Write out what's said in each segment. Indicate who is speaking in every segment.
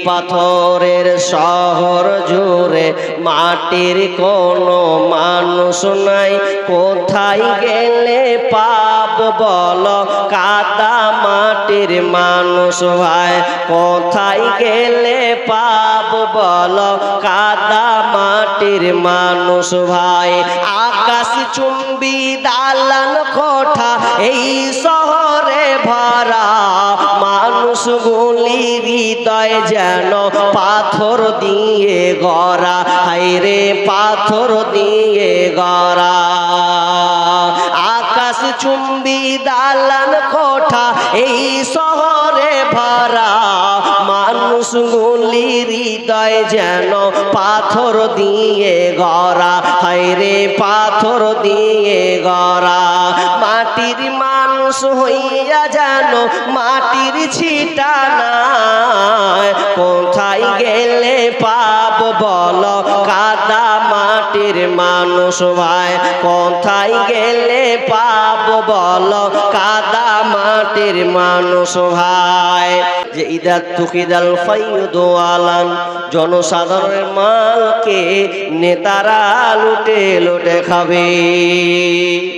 Speaker 1: পাথরের শহর জুড়ে মাটির কোনো মানুষ নাই, কোথায় গেলে পাব বলো কাদা মাটির মানুষ ভাই, কোথায় গেলে পাব বলো কাদা মাটির মানুষ ভাই। আকাশ চুম্বি দালান কোঠা এই শহরে ভরা, মানুষগুলি হৃদয় যেন পাথর দিয়ে গড়া, হায়রে পাথর দিয়ে গড়া। আকাশ চুম্বি দালান কোঠা এই শহরে ভরা, মানুষগুলি হৃদয় যেন পাথর দিয়ে গড়া, হায়রে পাথর দিয়ে গড়া। মাটির মানুষ হইয়া যেন মাটির ছিটা নাই, কোথায় গেলে পাব বলো কাদা মাটির মানুষ ভাই, কোথায় গেলে পাব বলো কাদা মাটির মানুষ ভাই। যে ইদা তুকিদাল ফাইয়ুদু আলান, জনসাধারণের মালকে নেতারা লুটে লুটে খাবে।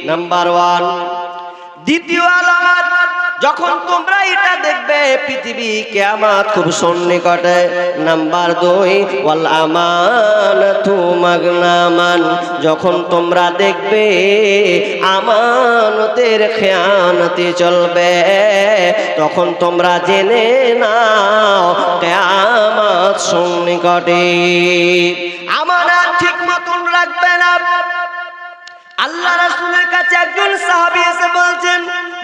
Speaker 1: নাম্বার 1। দ্বিতীয় আলামত, যখন তোমরা এটা দেখবে পৃথিবী কিয়ামত খুব সন্নিকটে। নাম্বার 2, ওয়াল আমানাতু মাগনামান, যখন তোমরা দেখবে আমানতের খেয়ানতি চলবে, তখন তোমরা জেনে নাও কিয়ামত সন্নিকটে। আমানত ঠিক মতন রাখবে না। আল্লাহ রাসূলের কাছে একজন সাহাবী এসে বলছেন,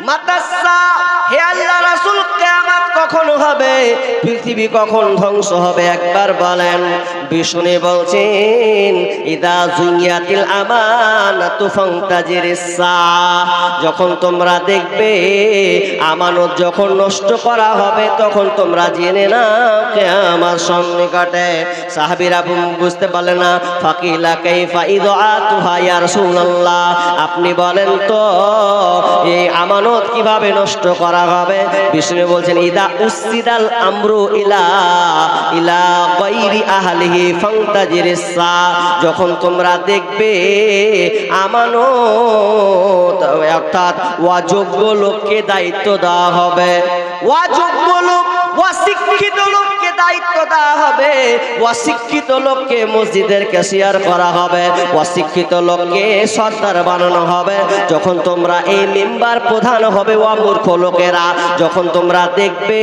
Speaker 1: মাতাসা, হে আল্লাহ রাসূল কিয়ামত কখন হবে, পৃথিবী কখন ধ্বংস হবে একবার বলেন। বিষ্ণু বলছেন, ইদা জুইয়াতিল আমানাতু ফান্তাজিরিস সাআ, যখন তোমরা দেখবে আমানত যখন নষ্ট করা হবে, তখন তোমরা জেনে নাও কিয়ামত সন্নিকটে। সাহাবীরা বুঝতে পারলেন না। ফাকিলা কাইফা ইদআতুহা ইয়া রাসূলুল্লাহ, আপনি বলেন তো এই আমানত কিভাবে নষ্ট করা হবে। বিষ্ণু বলছেন, ইদা উসিদাল আমরু ইলা গায়রি আহলিহি ফান্তাজিরিস সাআ, যখন তোমরা দেখবে আমানত অর্থাৎ অযোগ্য লোককে দায়িত্ব দেওয়া হবে, অযোগ্য লোক অশিক্ষিত লোককে দায়িত্ব দেওয়া হবে, অশিক্ষিত লোককে মসজিদের ক্যাশিয়ার করা হবে, অশিক্ষিত লোককে সর্দার বানানো হবে। যখন তোমরা এই মেম্বার প্রধান হবে ও মূর্খ লোকেরা, যখন তোমরা দেখবে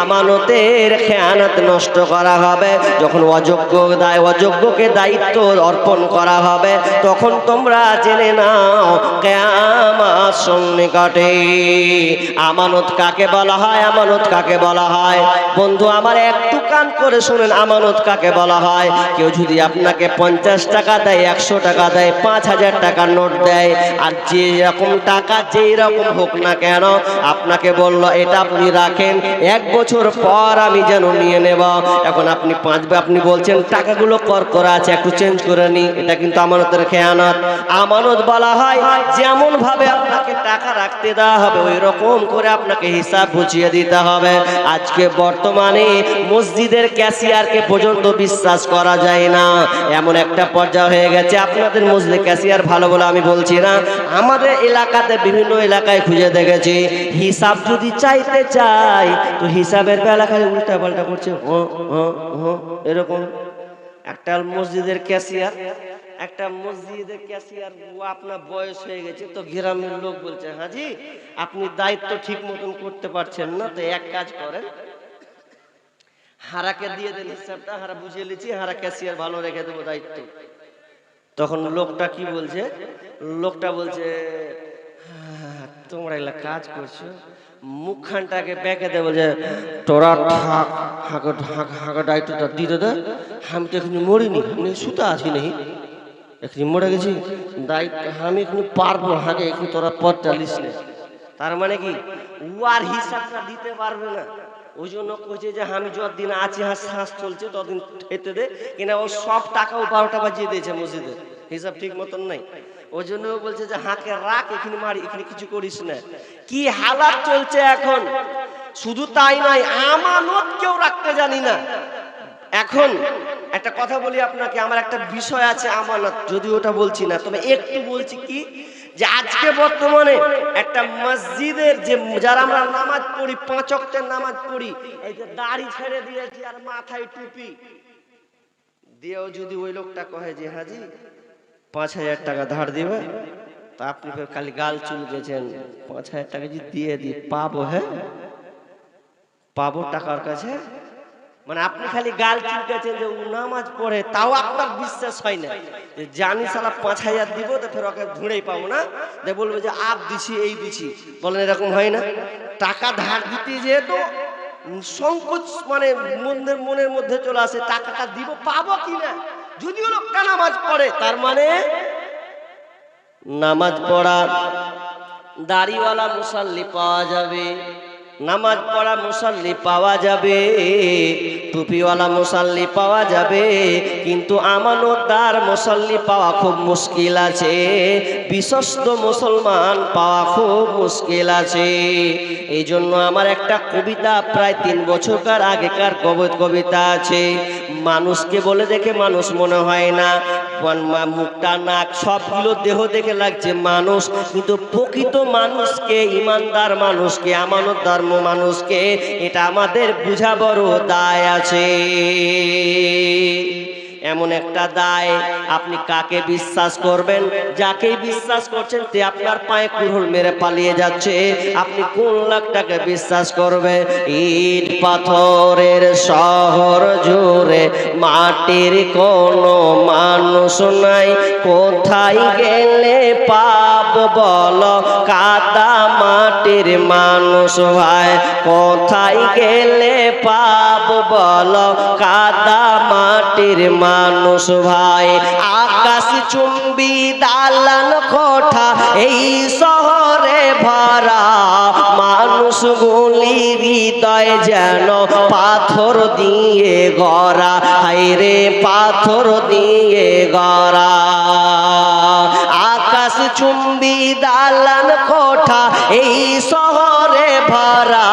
Speaker 1: আমানতের খেয়ানত নষ্ট করা হবে, যখন অযোগ্যকে দায়িত্ব অর্পণ করা হবে, তখন তোমরা জেনে নাও কিয়ামত সন্নিকটে। আমানত কাকে বলা হয়? আমানত কাকে বলা হয়? বন্ধু আমার একটু কান করে শুনেন, আমানত কাকে বলা হয়? কেউ যদি আপনাকে 50 টাকা দেয়, 100 টাকা দেয়, 5000 টাকার নোট দেয়, আর যে রকম টাকা যেই রকম হোক না কেন আপনাকে বলল এটা আপনি রাখেন, 1 বছর পর আমি যেন নিয়ে নেব, এখন আপনি বলছেন টাকাগুলো করা আছে, একটু চেঞ্জ করে নি, এটা কিন্তু আমানতের খেয়ানত। আমানত বলা হয় যেমন ভাবে আপনাকে টাকা রাখতে দেওয়া হবে ওই রকম করে আপনাকে হিসাব বুঝিয়ে দিতে হবে। আজকে বর্তমানে মসজিদের ক্যাশিয়ারকে পর্যন্ত বিশ্বাস করা যায় না, এমন একটা পর্যায়ে হয়ে গেছে। আপনাদের মসজিদের ক্যাশিয়ার ভালো বলে আমি বলছি না, আমাদের এলাকাতে বিভিন্ন এলাকায় খুঁজে দেখেছি, হিসাব যদি চাইতে চাই তো হিসাবের বেলা খালি উল্টা পাল্টা করছে, এরকম। একটা মসজিদের ক্যাশিয়ার ও আপনার বয়স হয়ে গেছে, তো গ্রামের লোক বলছে, হাজি আপনি দায়িত্ব ঠিক মতন করতে পারছেন না, তো এক কাজ করেন, হারাকে দিয়ে দেন হিসাবটা, হারা বুঝিয়ে লিছি, হারা ক্যাশিয়ার ভালো রেখে দেবো দায়িত্ব। তখন লোকটা কি বলছে? লোকটা বলছে, তোমরা এগুলা কাজ করছো, মুখখানটাকে বেঁকে দেবো যে তোরা হাঁকা দায়িত্বটা দিতে দে, আমি তো এখানে মরিনি, আমি সুতা আছি নেই, এখানে মরে গেছি, দায়িত্ব আমি এখানে পারবো, হাঁকে এখানে তোরা পথটা লিস নে। তার মানে কি ও আর হিসাবটা দিতে পারবে না, ওই জন্য কইছে যে আমি যতদিন আছি শ্বাস চলছে ততদিন খেতে দে, কিনা ও সব টাকাও 12টা বাজিয়ে দিয়েছে মসজিদে, হিসাব ঠিক মতন নাই। ওই জন্য বলছে যে হাঁকে রাখ, এখানে মারি, এখানে কিছু করিস না। কি হালাত চলছে এখন! শুধু তাই নয়, আমানত কেউ রাখতে জানি না। এখন একটা কথা বলি আপনাকে, আমার একটা বিষয় আছে আমানত, যদি ওটা বলছি না, তবে একটু বলছি কি, যে আজকে বর্তমানে একটা মসজিদের যে যারা আমরা নামাজ পড়ি, 5 ওয়াক্তের নামাজ পড়ি, এই যে দাড়ি ছেড়ে দিয়েছি আর মাথায় টুপি দিয়েও যদি ওই লোকটা কহে যে হাজি 5,000 টাকা ধার দিবে, তা আপনি ফের খালি গাল চুল গেছেন, 5,000 টাকা যদি দিয়ে দিই পাবো, হ্যাঁ পাবো টাকার কাছে, মানে আপনি খালি গাল চুলকেছেন যে ও নামাজ পড়ে, তাও আপনার বিশ্বাস হয় না, যে জানি সালা 5,000 দিব তো ফের ওকে ধুঁড়েই পাবো না, যে বলবো যে আপ দিছি এই দিছি, বলেন এরকম হয় না? টাকা ধার দিতে যেহেতু সংকোচ মানে মনের মধ্যে চলে আসে, টাকাটা দিব পাবো কিনা। যদিও লোকটা নামাজ পড়ে, তার মানে নামাজ পড়া দাড়িওয়ালা মুসাল্লি পাওয়া যাবে, নামাজ পড়া মুসাল্লি পাওয়া যাবে, টুপিওয়ালা মুসাল্লি পাওয়া যাবে, কিন্তু আমানতদার মুসাল্লি পাওয়া খুব মুশকিল আছে, বিশ্বস্ত মুসলমান পাওয়া খুব মুশকিল আছে। এই জন্য আমার একটা কবিতা প্রায় 3 বছরকার আগেকার কবিতা আছে। মানুষকে বলে দেখে মানুষ মনে হয় না, মুখটা নাক সবগুলো দেহ দেখে লাগছে মানুষ, কিন্তু প্রকৃত মানুষকে, ইমানদার মানুষকে, আমানতদার মানুষকে, এটা আমাদের বুঝা বড় দায় আছে। এমন একটা দায়, আপনি কাকে বিশ্বাস করবেন, যাকেই বিশ্বাস করছেন তে আপনার পায়ে কুড়ুল মেরে পালিয়ে যাচ্ছে, আপনি কোন লোকটাকে বিশ্বাস করবে? ইট পাথরের শহর জুড়ে মাটির কোনো মানুষ নাই, কোথায় গেলে পাব বলো কাদা মাটির মানুষ ভাই, কোথায় গেলে পাব বলো কাদা মাটির মানুষ ভাই। আকাশ চুম্বি দালান কোঠা এই শহরে ভরা, মানুষগুলি হৃদয় যেন পাথর দিয়ে গড়া, হায়রে পাথর দিয়ে গড়া। আকাশ চুম্বি দালান কোঠা এই শহরে ভরা,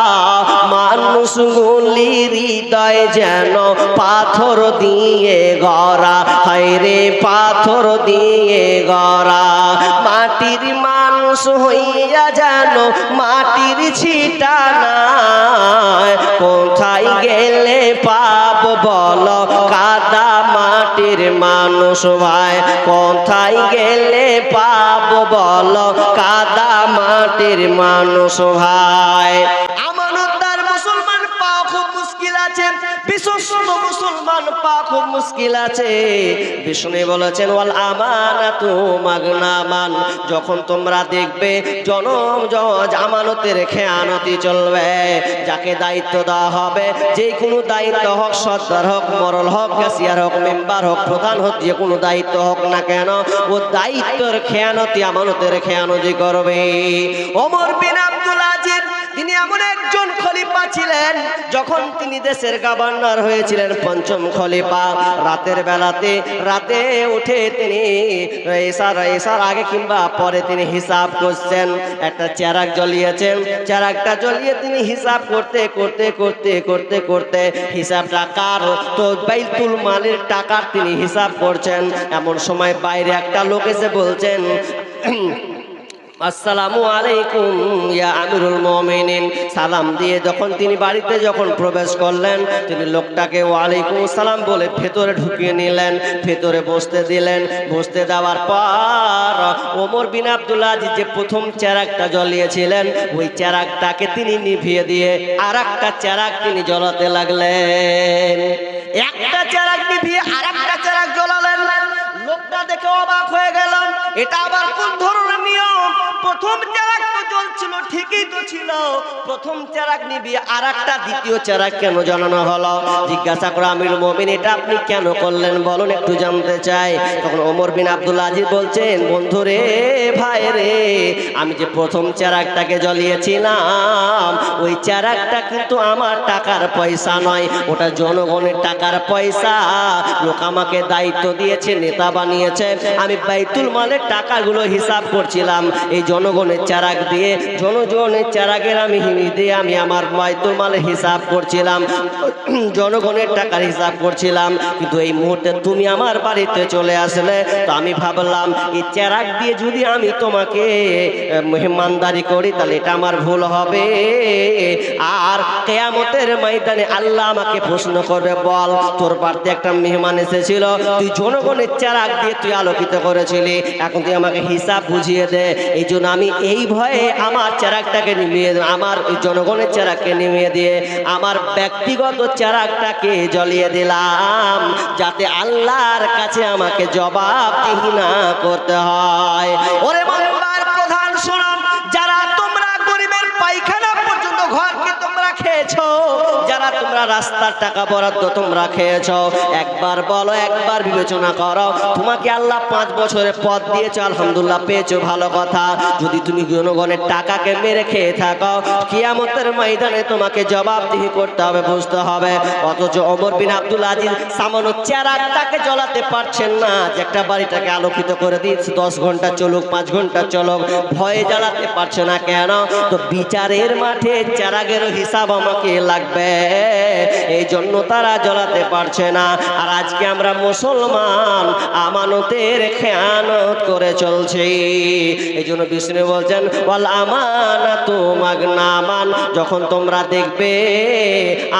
Speaker 1: মানুষগুলি হৃদয় যেন পাথর দিয়ে গড়া, হায়রে পাথর দিয়ে গড়া। মাটির মানুষ হইয়া যেন মাটির ছিটা নাই, কোথায় গেলে পাব বলো কাদা মাটির মানুষ ভাই, কোথায় গেলে পাব বলো কাদা মাটির মানুষ ভাই। আমানতদার মুসলমান পাওয়া খুব মুশকিল আছে, বিশ্বস্ত মুসলমান পাওয়া খুব মুশকিল আছে। বিষ্ণু বলেছেন ওয়াল আমানাতু মাগনামান, যখন তোমরা দেখবে জনম আমানতের খেয়ানতি চলবে, যাকে দায়িত্ব দেওয়া হবে, যে কোনো দায়িত্ব হোক, সর্দার হোক, মরল হোক, ক্যাশিয়ার হোক, মেম্বার হোক, প্রধান হোক, যে কোনো দায়িত্ব হোক না কেন, ও দায়িত্বের খেয়ানতি, আমানতের খেয়ানতি করবে। ওমর বিন আব্দুল আজিজ তিনি এমন একজন খলিফা ছিলেন, যখন তিনি দেশের গভর্নর হয়েছিলেন, 5ম খলিফা, রাতের বেলাতে রাতে উঠে তিনি এসার আগে কিংবা পরে তিনি হিসাব করছেন, একটা চেরাগ জ্বলিয়েছেন, চেরাগটা জ্বলিয়ে তিনি হিসাব করতে করতে করতে করতে করতে হিসাবটা কার, তো বাইতুল মালের টাকার তিনি হিসাব করছেন। এমন সময় বাইরে একটা লোক এসে বলছেন আসসালামু আলাইকুম ইয়া আমিরুল মুমিনিন, সালাম দিয়ে যখন তিনি বাড়িতে যখন প্রবেশ করলেন, তিনি লোকটাকে ওয়ালাইকুম সালাম বলে ভেতরে ঢুকিয়ে নিলেন, ভেতরে বসতে দিলেন। বসতে দেওয়ার পর ওমর বিন আব্দুল আজিজ যে প্রথম চেরাগটা জ্বলিয়েছিলেন, ওই চেরাগটাকে তিনি নিভিয়ে দিয়ে আর একটা চেরাগ তিনি জ্বলাতে লাগলেন। একটা চেরাগ নিভিয়ে আর একটা চেরাগ জ্বলালেন। লোকটা দেখে অবাক হয়ে গেলাম, এটা আবার কোন ধরনের নিয়ম? প্রথম চেরাগ তো জ্বলছিল, ঠিকই তো ছিল, প্রথম চেরাগ নিভিয়ে আর একটা দ্বিতীয় চেরাগ কেন জ্বালানো হলো? জিজ্ঞাসা করে আমিরুল মুমিনিন এটা আপনি কেন করলেন বলুন, একটু জানতে চাই। তখন ওমর বিন আব্দুল আজিজ বলছেন, বন্ধু রে, ভাই রে, আমি যে প্রথম চেরাগটাকে জ্বলিয়েছিলাম, ওই চেরাগটা কিন্তু আমার টাকার পয়সা নয়, ওটা জনগণের টাকার পয়সা। লোক আমাকে দায়িত্ব দিয়েছে, নেতা বানিয়েছে, আমি বাইতুল মালের টাকাগুলো হিসাব করছিলাম, এই জনগণের চারাক দিয়ে জনগণের চারাকের আমি হিমি দিয়ে আমি আমার বাইতুল মালে হিসাব করছিলাম, জনগণের টাকার হিসাব করছিলাম। কিন্তু এই মুহূর্তে তুমি আমার বাড়িতে চলে আসলে, তো আমি ভাবলাম এই চারাক দিয়ে যদি আমি তোমাকে মেহমানদারি করি তাহলে এটা আমার ভুল হবে। আর কিয়ামতের ময়দানে আল্লাহ আমাকে প্রশ্ন করবে, বল তোর বাড়িতে একটা মেহমান এসেছিল, তুই জনগণের চারাক দিয়ে তুই আলোকিত করেছিলি, এখন তুই আমাকে হিসাব বুঝিয়ে দে। এই জন্য আমি এই ভয়ে আমার চারাকটাকে নিভিয়ে, আমার ওই জনগণের চারাককে নিভিয়ে দিয়ে আমার ব্যক্তিগত চারাকটাকে জ্বলিয়ে দিলাম, যাতে আল্লাহর কাছে আমাকে জবাবদিহি না করতে হয়। ওরে বাংলার প্রধান শোনো, যারা তোমরা গরিবের পায়খানা পর্যন্ত ঘরকে তোমরা খেয়েছো, যারা তোমরা রাস্তার টাকা বরাদ্দ তোমরা খেয়েছো, একবার বলো, একবার বিবেচনা করো, তোমাকে আল্লাহ 5 বছরের পথ দিয়েছো, আলহামদুলিল্লাহ পেয়েছো, ভালো কথা। যদি তুমি জনগণের টাকাকে মেরে খেয়ে থাকো, কিয়ামতের ময়দানে তোমাকে জবাবদিহি করতে হবে, বুঝতে হবে। অথচ ওমর বিন আব্দুল আজিজ সামান্য চারাকটাকে জ্বলাতে পারছেন না, যে একটা বাড়িটাকে আলোকিত করে দিচ্ছে, 10 ঘন্টা চলুক 5 ঘন্টা চলুক, ভয়ে জ্বালাতে পারছে না কেন? তো বিচারের মাঠে চারাকেরও হিসাব আমাকে লাগবে, এই জন্য তারা জ্বলাতে পারছে না। আর আজকে আমরা মুসলমান আমানতের খেয়ানত করে চলছি। এই জন্য বিষ্ণু বলছেন ওয়াল আমানাতু মাগনামান, যখন তোমরা দেখবে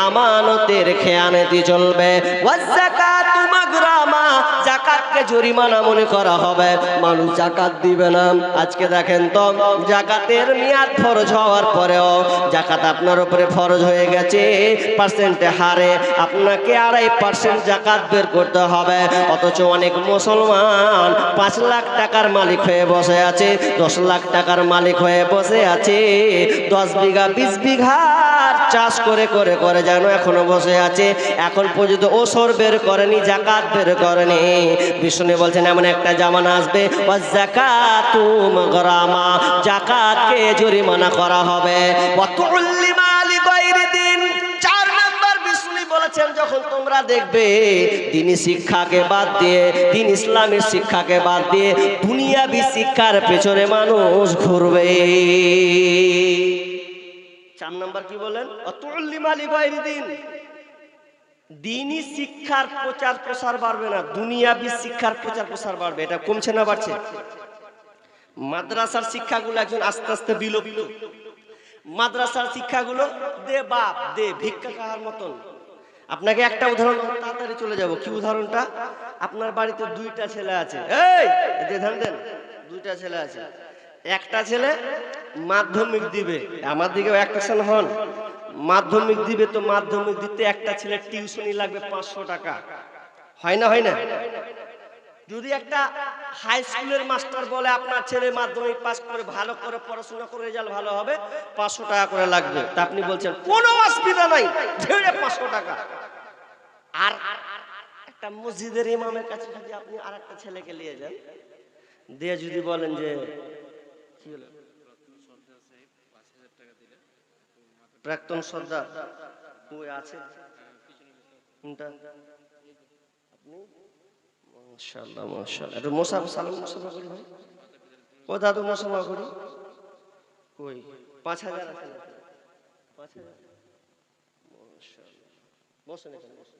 Speaker 1: আমানতের খেয়ানতি চলবে, ওয়াজ যাকাতু মাগরামা, যাকাতকে জরিমানা মনে করা হবে, মানুষ যাকাত দিবে না। আজকে দেখেন তো, যাকাতের মেয়াদ ফরজ হওয়ার পরেও যাকাত আপনার উপরে ফরজ হয়ে গেছে, পার্সেন্টে হারে আপনাকে 2.5% যাকাত বের করতে হবে। অথচ অনেক মুসলমান 5 লাখ টাকার মালিক হয়ে বসে আছে, 10 লাখ টাকার মালিক হয়ে বসে আছে, 10 বিঘা 20 বিঘা চাষ করে করে করে যেন এখনো বসে আছে, এখন পর্যন্ত ওসর বের করেনি, যাকাত বের করেনি। বিষ্ণু বলছেন এমন একটা জামানা আসবে, যাকাতু মাগরামা, যাকাতকে জরিমানা করা হবে। ওয়াতুল্লিমা লিগাইরি দিন, 4 নাম্বার বিষ্ণু বলেছেন, যখন তোমরা দেখবে দ্বীনি শিক্ষাকে বাদ দিয়ে, দ্বীন ইসলামের শিক্ষাকে বাদ দিয়ে দুনিয়াবি শিক্ষার পেছনে মানুষ ঘুরবে। 4 নাম্বার কি বলেন? ওয়াতুল্লিমা লিগাইরি দিন, দ্বীনি শিক্ষার প্রচার প্রসার বাড়বে না, দুনিয়াবি শিক্ষার প্রচার প্রসার বাড়বে। এটা কমছে না বাড়ছে? মাদ্রাসার শিক্ষাগুলো এখন আস্তে আস্তে বিলুপ্ত। মাদ্রাসার শিক্ষাগুলো দে বাপ দে, ভিক্ষা খাওয়ার মতন। আপনাকে একটা উদাহরণ, তাড়াতাড়ি চলে যাব। কি উদাহরণটা? আপনার বাড়িতে 2টা ছেলে আছে, এই ধ্যান দেন, 2টা ছেলে আছে, একটা ছেলে মাধ্যমিক দিবে, আমার দিকেও অ্যাকশন হন, মাধ্যমিক দিবে, তো মাধ্যমিক দিতে একটা ছেলে টিউশনি লাগবে 500 টাকা, হয় না? হয় না? যদি একটা হাই স্কুলের মাস্টার বলে আপনার ছেলে মাধ্যমিক পাস করে ভালো করে পড়াশোনা করে রেজাল্ট ভালো হবে, 500 টাকা করে লাগবে, তা আপনি বলছেন কোনো অসুবিধা নাই, ছেড়ে 500 টাকা। আর একটা মসজিদের ইমামের কাছে যদি আপনি আর একটা ছেলেকে নিয়ে যান, দিয়ে যদি বলেন যে কি হলো, প্রাক্তন সর্দার ওই আছে কোনটা, আপনি মাশাআল্লাহ মাশাআল্লাহ, একটু মোসাফা সালাম মোসাফা করি ভাই, ও দাদু মোসাফা করি, কই 5000 আছে, 5000 মাশাআল্লাহ, বসেন এখানে, বসেন,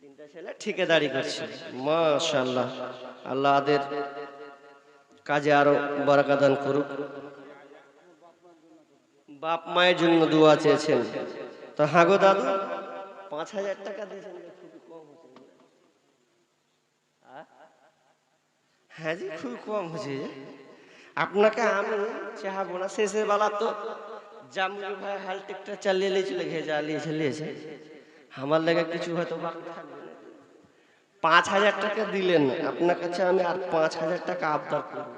Speaker 1: 3টা ছেলে ঠিকাদারি করছে, মাশাআল্লাহ, আল্লাহ আদের কাজে আরো বরকত দান করুক। বাপ মায়ের জন্য দোয়া চেয়েছেন, তো হাগো দাদু 5000 টাকা দিয়েছেন, খুবই কম হচ্ছে। হ্যাঁ জি, খুবই কম হচ্ছে। আপনাকে আমি চাহাবো না, শেষের বেলা তো জামুল ভাই হালটেকটা চালিয়ে লিয়েছিল, ঘেজা লিয়েছে, আমার লেগে কিছু হয়তো বাকি থাকবে না। 5000 টাকা দিলেন, আপনার কাছে আমি আর 5000 টাকা আবদার করব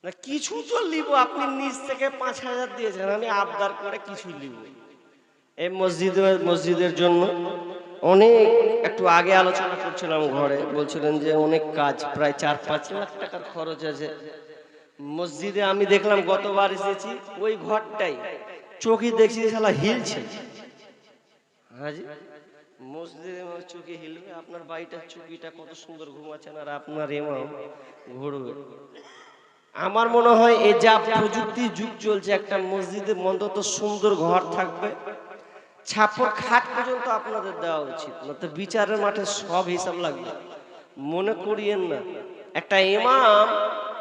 Speaker 1: না, কিছু তো লিব, আপনি নিজ থেকে 5000 দিয়েছেন, আমি আবদার করে কিছু লিব। এই মসজিদের জন্য অনেক, একটু আগে আলোচনা করছিলাম ঘরে, বলছিলেন যে অনেক কাজ, প্রায় 4-5 লাখ টাকার খরচ আছে মসজিদে। আমি দেখলাম গতবার এসেছি, ওই ঘরটাই চোখে দেখছি শালা হিলছে। হাজি মসজিদে চোখে হিলবে, আপনার বাড়িটা চুকিটা কত সুন্দর ঘুমাচ্ছেন আর আপনার ইমাম ঘুরবে। আমার মনে হয় এই যা প্রযুক্তি যুগ চলছে, একটা মসজিদে অন্তত সুন্দর ঘর থাকবে, ছাপর খাট পর্যন্ত আপনাদের দেওয়া উচিত, না তো বিচারের মাঠে সব হিসাব লাগবে। মনে করিয়েন না, একটা ইমাম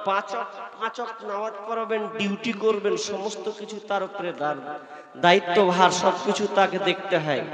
Speaker 1: পাঁচ ওয়াক্ত নামাজ পড়াবেন, ডিউটি করবেন, সমস্ত কিছু তার উপরে দায়িত্বভার, সবকিছু তাকে দেখতে হয়।